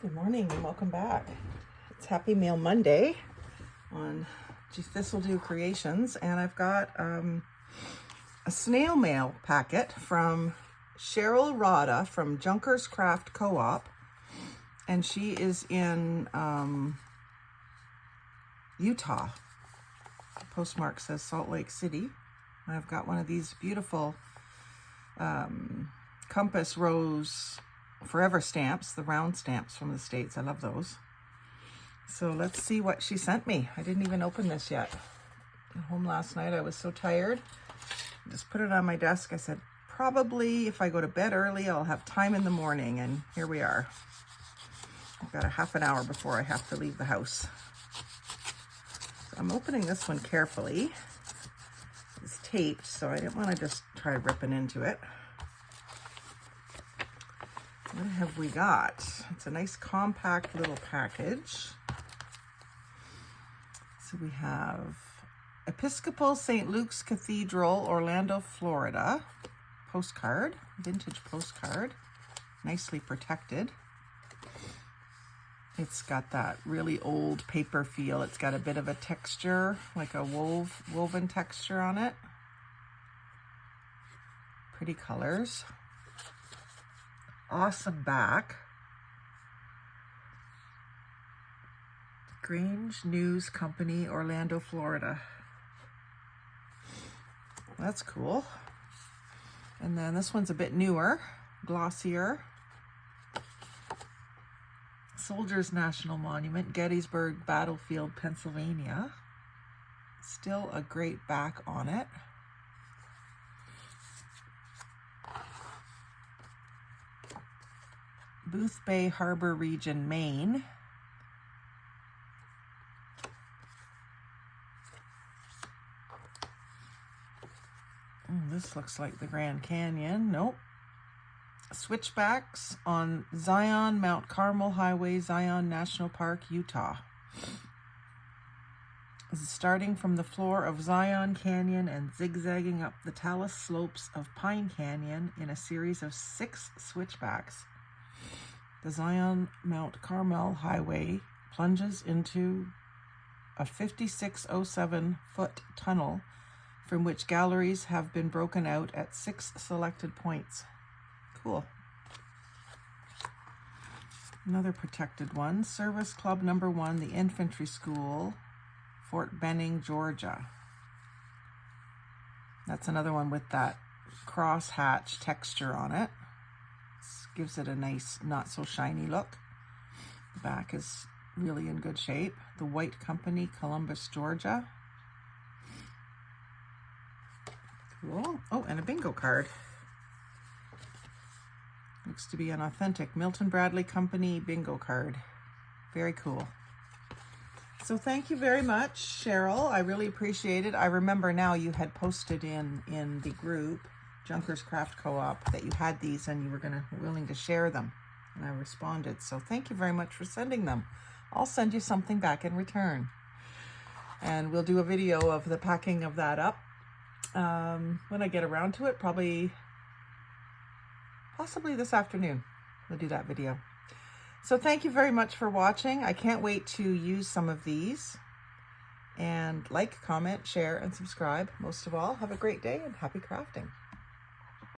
Good morning and welcome back. It's Happy Mail Monday on Thistledew Creations, and I've got a snail mail packet from Cheryl Rada from Junkers Craft Co-op, and she is in Utah. The postmark says Salt Lake City. And I've got one of these beautiful compass rose forever stamps, the round stamps from the States. I love those. So let's see what she sent me. I didn't even open this yet. At home last night, I was so tired. Just put it on my desk. I said, probably if I go to bed early, I'll have time in the morning. And here we are. I've got a half an hour before I have to leave the house. So I'm opening this one carefully. It's taped, so I didn't want to just try ripping into it. What have we got? It's a nice compact little package. So we have Episcopal St. Luke's Cathedral, Orlando, Florida. Postcard, vintage postcard, nicely protected. It's got that really old paper feel. It's got a bit of a texture, like a woven texture on it. Pretty colors. Awesome back. Grange News Company, Orlando, Florida. That's cool. And then this one's a bit newer, glossier. Soldiers National Monument, Gettysburg Battlefield, Pennsylvania. Still a great back on it. Booth Bay Harbor Region, Maine. This looks like the Grand Canyon. Nope. Switchbacks on Zion Mount Carmel Highway, Zion National Park, Utah. This is starting from the floor of Zion Canyon and zigzagging up the talus slopes of Pine Canyon in a series of 6 switchbacks. The Zion Mount Carmel Highway plunges into a 5,607-foot tunnel from which galleries have been broken out at 6 selected points. Cool. Another protected one, Service Club Number 1, the Infantry School, Fort Benning, Georgia. That's another one with that crosshatch texture on it. Gives it a nice, not so shiny look. The back is really in good shape. The White Company, Columbus, Georgia. Cool. Oh, and a bingo card. Looks to be an authentic Milton Bradley Company bingo card. Very cool. So thank you very much, Cheryl. I really appreciate it. I remember now you had posted in the group, Junkers Craft Co-op, that you had these and you were willing to share them. And I responded. So thank you very much for sending them. I'll send you something back in return. And we'll do a video of the packing of that up. When I get around to it, possibly this afternoon, we'll do that video. So thank you very much for watching. I can't wait to use some of these. And like, comment, share, and subscribe. Most of all, have a great day and happy crafting.